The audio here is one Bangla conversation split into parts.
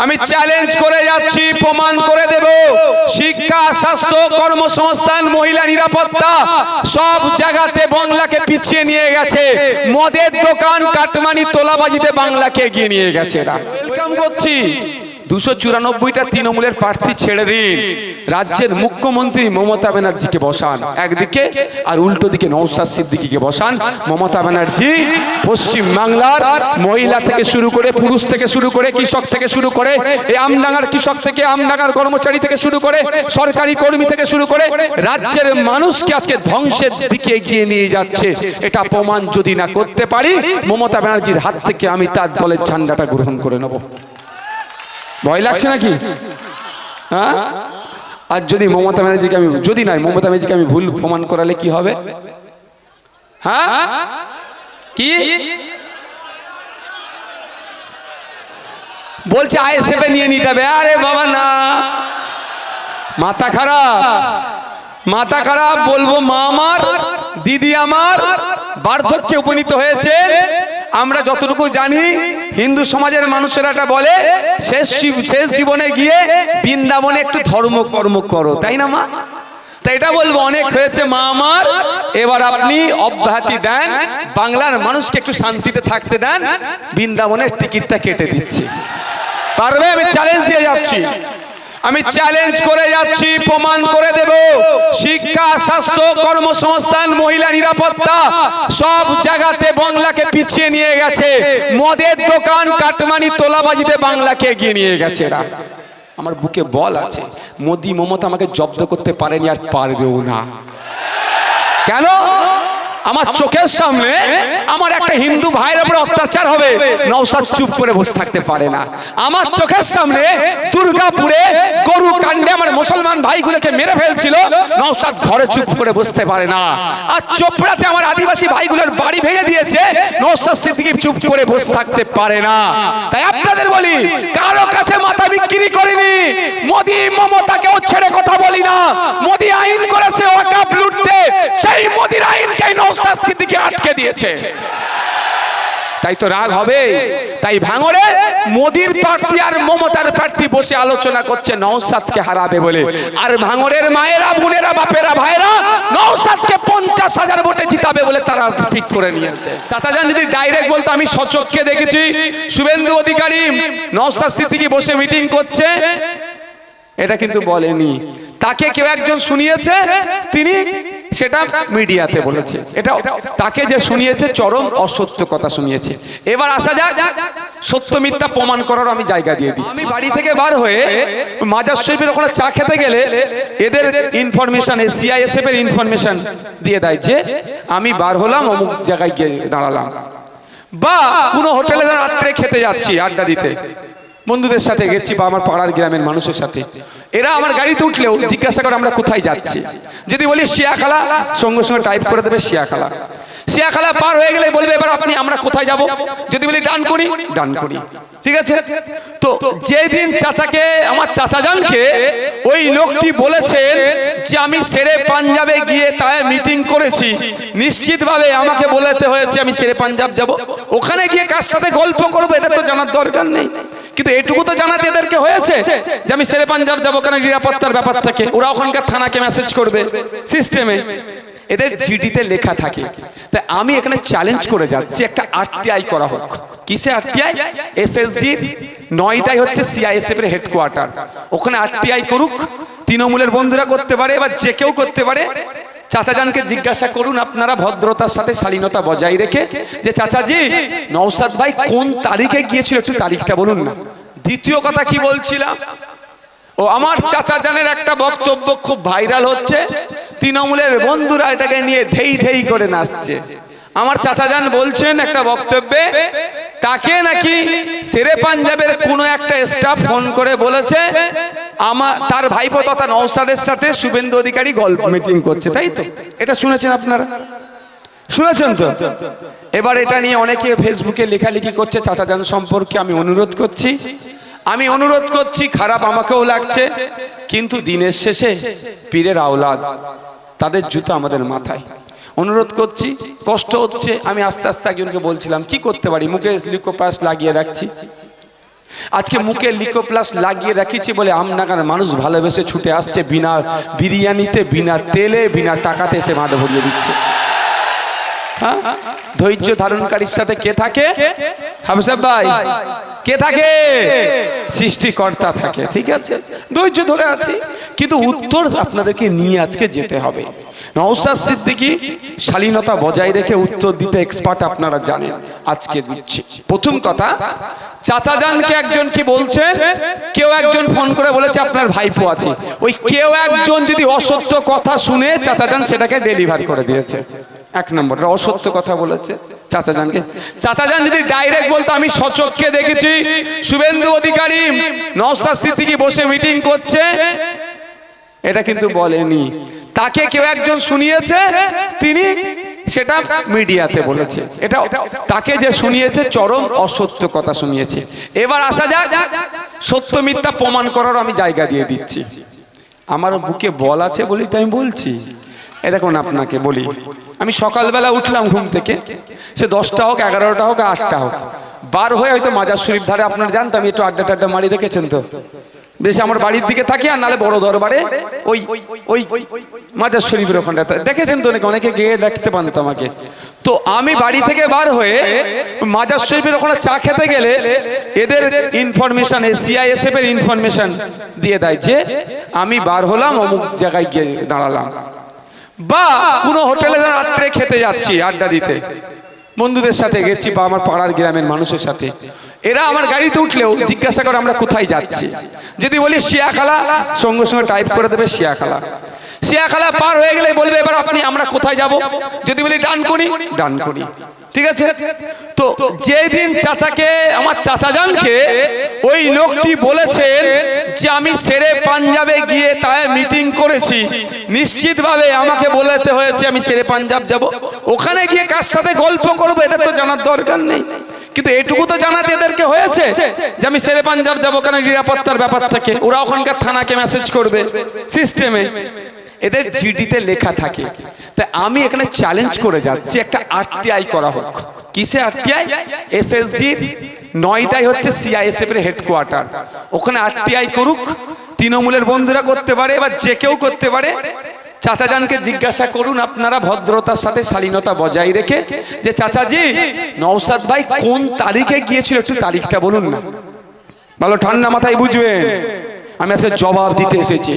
আমি চ্যালেঞ্জ করে যাচ্ছি, প্রমাণ করে দেব। শিক্ষা, স্বাস্থ্য, কর্মসংস্থান, মহিলা নিরাপত্তা সব জায়গাতে বাংলাকে পিছিয়ে নিয়ে গেছে। মদের দোকান, কাটমানি, তোলাবাজিতে বাংলাকে এগিয়ে নিয়ে গেছে। ওয়েলকাম করছি। 294টা তৃণমূলের প্রার্থী ছেড়ে দিন, রাজ্যের মুখ্যমন্ত্রী মমতা ব্যানার্জিকে বসান একদিকে, আর উল্টো দিকে নওশাদ সিদ্দিকীকে বসান। মমতা ব্যানার্জি পশ্চিম বাংলার মহিলা থেকে শুরু করে, পুরুষ থেকে শুরু করে, কৃষক থেকে শুরু করে, এই আমডাঙ্গার কৃষক থেকে, আমডাঙ্গার কর্মচারী থেকে শুরু করে, সরকারি কর্মী থেকে শুরু করে রাজ্যের মানুষকে আজকে ধ্বংসের দিকে এগিয়ে নিয়ে যাচ্ছে। এটা প্রমাণ যদি না করতে পারি, মমতা ব্যানার্জির হাত থেকে আমি তার দলের ঝান্ডাটা গ্রহণ করে নেব। ভয় লাগছে নাকি? হ্যাঁ, আর যদি মমতা ব্যানার্জিকে আমি, যদি নয় মমতা ব্যানার্জিকে আমি ভুল প্রমাণ করালে কি হবে? হ্যাঁ, কি বলছে? আইএসএফ নিয়ে নিতে হবে। আরে বাবা না, মাথা খারাপ, মাথা খারাপ। বলবো মা আমার, দিদি আমার বার্ধক্যে উপনীত হয়েছে। আমরা যতটুকু জানি, হিন্দু সমাজের মানুষেরা এটা বলে, শেষ জীবনে গিয়ে বৃন্দাবনে একটু ধর্ম কর্ম করো, তাই না মা? তাই এটা বলবো, অনেক হয়েছে মা আমার, এবার আপনি অব্যাহতি দেন, বাংলার মানুষকে একটু শান্তিতে থাকতে দেন, বৃন্দাবনের টিকিটটা কেটে দিচ্ছি। পারবে? আমি চ্যালেঞ্জ দিয়ে যাচ্ছি, আমি চ্যালেঞ্জ করে যাচ্ছি, প্রমাণ করে দেব। শিক্ষা, স্বাস্থ্য, কর্মসংস্থান, মহিলা নিরাপত্তা সব জায়গাতে বাংলাকে পিছিয়ে নিয়ে গেছে। মদের দোকান, কাটমানি, তোলাবাজিতে বাংলাকে এগিয়ে নিয়ে গেছে। আমার বুকে বল আছে, মোদি মমতা আমাকে জব্দ করতে পারেনি, আর পারবেও না। কেন? আমার চোখের সামনে আমার একটা হিন্দু ভাইয়ের উপর অত্যাচার হবে, নওশাদ চুপ করে বসে থাকতে পারে না। আমার চোখের সামনে দুর্গাপুরে গরু কাণ্ডে আমার মুসলমান ভাইগুলোকে মেরে ফেলছিল, নওশাদ ঘরে চুপ করে বসতে পারে না। আর চোপড়াতে আমার আদিবাসী ভাইগুলোর বাড়ি ভেঙে দিয়েছে, নওশাদ সিদ্দিকী চুপ করে বসে থাকতে পারে না। তাই আপনাদের বলি, কারো কাছে মাথা বিক্রি করিনি। মোদি মমতাকেও ছেড়ে কথা বলি না। মোদি আইন করেছে ওয়াকফ লুটতে, সেই মোদির আইনকে নওশাদ সিদ্দিকী আটকে দিয়েছে। তাই তো রাগ হবে। তাই ভাঙড়ে মোদির প্রার্থী আর মমতার প্রার্থী বসে আলোচনা করছে নওশাদকে হারাবে বলে, আর ভাঙড়ের মায়েরা, বোনেরা, বাপেরা, ভাইরা নওশাদকে 50,000 ভোটে জিতাবে বলে তারা ঠিক করে নিয়েছে। চাচা যান যদি ডাইরেক্ট বলতো, আমি সচক্ষে দেখেছি শুভেন্দু অধিকারী নওশাদ সিদ্দিকী বসে মিটিং করছে, এটা কিন্তু বলেনি। তাকে কেউ একজন শুনিয়েছে, তিনি সেটা মিডিয়াতে বলেছে। এটা তাকে যে শুনিয়েছে চরম অসত্য কথা শুনিয়েছে। এবার আসা যাক, সত্য মিথ্যা প্রমাণ করার আমি জায়গা দিয়ে দিচ্ছি। আমি বাড়ি থেকে বার হয়ে মাজার শরীফের ওখানে চা খেতে গেলে এদের ইনফরমেশন, সিআইএসএফ এর ইনফরমেশন দিয়ে দেয় যে আমি বার হলাম, অমুক জায়গায় গিয়ে দাঁড়ালাম, বা কোনো হোটেলে রাত্রে খেতে যাচ্ছি, আড্ডা দিতে বন্ধুদের সাথে গেছি, বা আমার পাড়ার গ্রামের মানুষের সাথে, এরা আমার গাড়িতে উঠলেও জিজ্ঞাসা করে আমরা কোথায় যাচ্ছি। যদি বলি শিয়াখালা, সঙ্গে সঙ্গে টাইপ করে দেবে শিয়াখালা। শিয়াখালা পার হয়ে গেলে বলবে এবার আপনি আমরা কোথায় যাব। যদি বলি ডানকুনি, ডানকুনি। ঠিক আছে? তো যেদিন চাচাকে, আমার চাচা জানকে ওই লোকটি বলেছেন যে আমি শেরে পাঞ্জাবে গিয়ে তাই মিটিং করেছি, নিশ্চিতভাবে আমাকে বলতে হয়েছে আমি শেরে পাঞ্জাব যাব। ওখানে গিয়ে কার সাথে গল্প করবো এটা তো জানার দরকার নেই, কিন্তু এটুকু তো জানাতে এদেরকে হয়েছে যে আমি শেরে পাঞ্জাব যাবো, কারণ নিরাপত্তার ব্যাপার থাকে। ওরা ওখানকার থানাকে মেসেজ করবে সিস্টেমে, এদের জিডিতে লেখা থাকে। তাই আমি এখানে চ্যালেঞ্জ করে যাচ্ছি, একটা আরটিআই করা হোক। কিসে আরটিআই? এসএসজি 9টাই হচ্ছে সিআইএসএফ এর হেডকোয়ার্টার, ওখানে আরটিআই করুক। তৃণমূলের বন্ধুরা করতে পারে, এবার যে কেউ করতে পারে। চাচা জানকে জিজ্ঞাসা করুন আপনারা ভদ্রতার সাথে, শালীনতা বজায় রেখে, যে চাচাজি নওশাদ ভাই কোন তারিখে গিয়েছিল, একটু তারিখটা বলুন না। দ্বিতীয় কথা কি বলছিলাম, ও আমার চাচা জানের একটা বক্তব্য খুব ভাইরাল হচ্ছে, তৃণমূলের বন্ধুরা এটাকে নিয়ে ধেই ধেই করে নাচছে। আমার চাচা জান বলছেন একটা বক্তব্যে, তাকে নাকি শেরে পাঞ্জাবের কোনো একটা স্টাফ ফোন করে বলেছে তার ভাইপো তথা নওশাদের সাথে শুভেন্দু অধিকারী গল্প মিটিং করছে, তাই তো? এটা শুনেছেন আপনারা? শুনেছেন তো? এবার এটা নিয়ে অনেকে ফেসবুকে লেখালেখি করছে চাচা জান সম্পর্কে। আমি অনুরোধ করছি, খারাপ আমাকেও লাগছে, কিন্তু দিনের শেষে পীরের আওলাদ, তাদের জুতো আমাদের মাথায়। অনুরোধ করছি, কষ্ট হচ্ছে। আমি আস্তে আস্তে একজনকে বলছিলাম কি করতে পারি, মুখে লিকোপ্লাস্ট লাগিয়ে রাখছি। আজকে মুখে লিকোপ্লাস লাগিয়ে রাখিছি বলে আমনাগার মানুষ ভালোবেসে ছুটে আসছে, বিনা বিরিয়ানিতে, বিনা তেলে, বিনা টাকাতে এসে মাথা ভরিয়ে দিচ্ছে। হ্যাঁ, ধৈর্য ধারণকারীর সাথে কে থাকে হাফেজ ভাই? কে থাকে? সৃষ্টিকর্তা থাকে। ঠিক আছে, ধৈর্য ধরে আছি, কিন্তু উত্তর আপনাদেরকে নিয়ে আজকে যেতে হবে। নওশাদ সিদ্দিকী শালীনতা বজায় রেখে উত্তর দিতে এক্সপার্ট, আপনারা জানেন। আজকে দিচ্ছি। প্রথম কথা, চাচা জানকে একজন কি বলছে, কেউ একজন ফোন করে বলেছে আপনার ভাইপো আছে। ওই কেউ একজন যদি অসত্য কথা শুনে চাচা জান সেটাকে ডেলিভার করে দিয়েছে। এক নম্বর, অসত্য কথা বলেছে চাচা জানকে। চাচা জান যদি ডাইরেক্ট বলতো আমি সচক্ষে দেখেছি শুভেন্দু অধিকারী নওশাদ সিদ্দিকী বসে মিটিং করছে, এটা কিন্তু বলেনি। তাকে কেউ একজন শুনিয়েছে, তিনি সেটা মিডিয়াতে বলেছে। এটা তাকে যে শুনিয়েছে চরম অসত্য কথা শুনিয়েছে। এবার আসা যাক সত্য মিথ্যা প্রমাণ করার আমি জায়গা দিয়ে দিচ্ছি। আমার বুকে বল আছে বলেই তো আমি বলছি। এ দেখুন, আপনাকে বলি, আমি সকালবেলা উঠলাম ঘুম থেকে, সে 10টা হোক, 11টা হোক, 8টা হোক, বার হয়ে হয়তো মাজার শরীফ ধারে, আপনারা জানতাম একটু আড্ডা টাড্ডা মারি, দেখেছেন তো? বেশি আমার বাড়ির দিকে থাকি, আর নালে বড় দরবারে ওই ওই মাজার শরীফের ওখানটা দেখেছেন তো, অনেকে গিয়ে দেখতে পান তো আমাকে। তো আমি বাড়ি থেকে বার হয়ে মাজার শরীফের ওখানে চা খেতে গেলে এদের ইনফরমেশন, সিআইএসএফ এর ইনফরমেশন দিয়ে দেয় যে আমি বার হলাম, অমুক জায়গায় গিয়ে দাঁড়ালাম, বা কোনো হোটেলে রাত্রে খেতে যাচ্ছি আড্ডা দিতে, বন্ধুদের সাথে গেছি বা আমার পাড়ার গ্রামের মানুষের সাথে। এরা আমার গাড়িতে উঠলেও জিজ্ঞাসা করে আমরা কোথায় যাচ্ছি। যদি বলি শিয়াখালা, সঙ্গে সঙ্গে টাইপ করে দেবে শিয়াখালা। শিয়াখালা পার হয়ে গেলে বলবে এবার আপনি আমরা কোথায় যাব। যদি বলি ডানকুনি, ডানকুনি। ঠিক আছে। তো যেদিন চাচাকে, আমার চাচা জানকে ওই লোকটি বলেছেন যে আমি শেরে পাঞ্জাবে গিয়ে তাই মিটিং করেছি, নিশ্চিতভাবে আমাকে বলতে হয়েছে আমি শেরে পাঞ্জাব যাব। ওখানে গিয়ে কার সাথে গল্প করবো এদের তো জানার দরকার নেই, কিন্তু এটুকু তো জানাতে এদেরকে হয়েছে যে আমি শেরে পাঞ্জাব যাবো, কারণ নিরাপত্তার ব্যাপার থাকে। ওরা ওখানকার থানাকে মেসেজ করবে সিস্টেমে, এদের জিডিতে লেখা থাকে। তাই আমি এখানে চ্যালেঞ্জ করে যাচ্ছি, একটা আরটিআই করা হোক। কিসে আরটিআই? এসএসজি 9টাই হচ্ছে সিআইএসএফ এর হেডকোয়ার্টার, ওখানে আরটিআই করুক। তৃণমূলের বন্ধুরা করতে পারে, এবার যে কেউ করতে পারে। চাচা জানকে জিজ্ঞাসা করুন আপনারা ভদ্রতার সাথে, শালীনতা বজায় রেখে, যে চাচাজি নওশাদ ভাই কোন তারিখে গিয়েছিল, একটু তারিখটা বলুন না। ভালো ঠান্ডা মাথায় বুঝবেন, আমি আজকে জবাব দিতে এসেছি।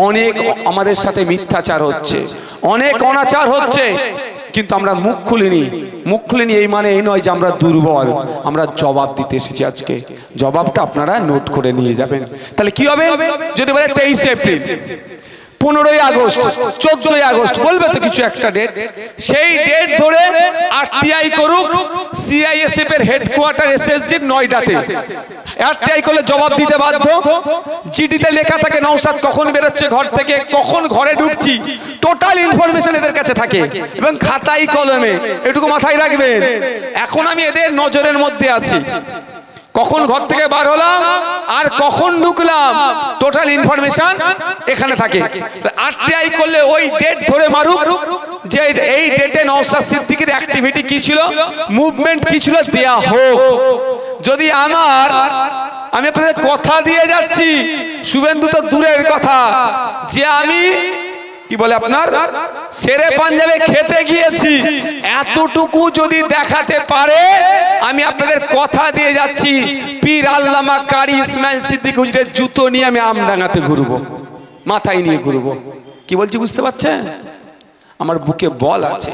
অনেক আমাদের সাথে মিথ্যাচার হচ্ছে, অনেক অনাচার হচ্ছে, কিন্তু আমরা মুখ খুলিনি। মুখ খুলিনি এই মানে এই নয় যে আমরা দুর্বল, আমরা জবাব দিতে এসেছি আজকে। জবাবটা আপনারা নোট করে নিয়ে যাবেন। তাহলে কি হবে? যদি বলে 23 এপ্রিল, 15ই আগস্ট, 14ই আগস্ট, বলবে তো কিছু একটা ডেট, সেই ডেট ধরে আরটিআই করুক সিআইএসএফ এর হেডকোয়ার্টার এসএসজির 9টাতে। আরটিআই করলে জবাব দিতে বাধ্য। জিডিতে লেখা থাকে নওশাদ কখন বেরোচ্ছে ঘর থেকে, কখন ঘরে ঢুকছি, টোটাল ইনফরমেশন এদের কাছে থাকে, এবং খাতায় কলমে। এটুকু মাথায় রাখবেন। এখন আমি এদের নজরের মধ্যে আছি, কখন ঘর থেকে বার হলাম আর কখন ঢুকলাম, টোটাল ইনফরমেশন এখানে থাকে। আরটিআই করলে ওই ডেট ধরে মারুক যে এই ডেটে নওশাদ সিদ্দিকীর অ্যাক্টিভিটি কি ছিল, মুভমেন্ট কি ছিল, দেয়া হোক। যদি আমি আপনাদের কথা দিয়ে যাচ্ছি, শুভেন্দু তো দূরের কথা, যে আমি কি বলে আপনার শেরে পাঞ্জাবে খেতে গিয়েছি, এতটুকু যদি দেখাতে পারে, আমি আপনাদের কথা দিয়ে যাচ্ছি, পীর আল্লামা কারি ইসমাইল সিদ্দিক হুজুরের জুতো নিয়ে আমি আমডাঙ্গাতে ঘুরবো, মাথায় নিয়ে ঘুরবো। কি বলছি বুঝতে পারছেন? আমার বুকে বল আছে।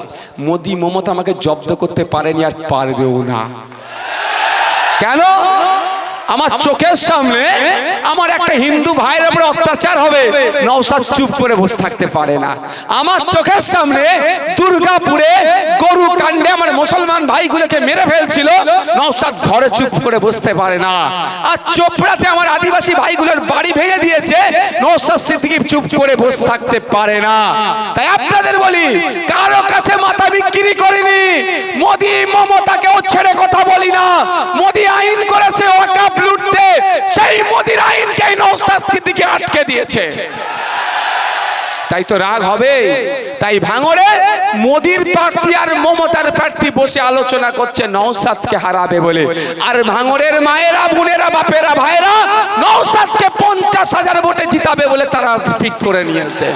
মোদি মমতা আমাকে জব্দ করতে পারেনি, আর পারবেও না। কেন? আমার চোখের সামনে আমার একটা হিন্দু ভাইয়ের উপরে অত্যাচার হবে, নওশাদ চুপ করে বসে থাকতে পারে না। আমার চোখের সামনে দুর্গাপুরে গরু কাণ্ডে আমার মুসলমান ভাইগুলোকে মেরে ফেলছিল, নওশাদ ঘরে চুপ করে বসতে পারে না। আর চোপড়াতে আমার আদিবাসী ভাইগুলোর বাড়ি ভেঙে দিয়েছে, নওশাদ সিদ্দিকী চুপ করে বসে থাকতে পারে না। তাই আপনাদের বলি, কারো কাছে মাথা বিক্রি করিনি। মোদি মমতাকেও ছেড়ে কথা বলি না। মোদি আইন করেছে ওয়াকাফ লুটতে, সেই মোদির আইনকে নওশাদ সিদ্দিকী আটকে দিয়েছে। তাই তো রাগ হবে। তাই ভাঙড়ে মোদির প্রার্থী আর মমতার প্রার্থী বসে আলোচনা করছে নওশাদকে হারাবে বলে, আর ভাঙড়ের মায়েরা, বোনেরা, বাপেরা, ভাইরা নওশাদকে 50,000 ভোটে জিতাবে বলে তারা ঠিক করে নিয়েছে।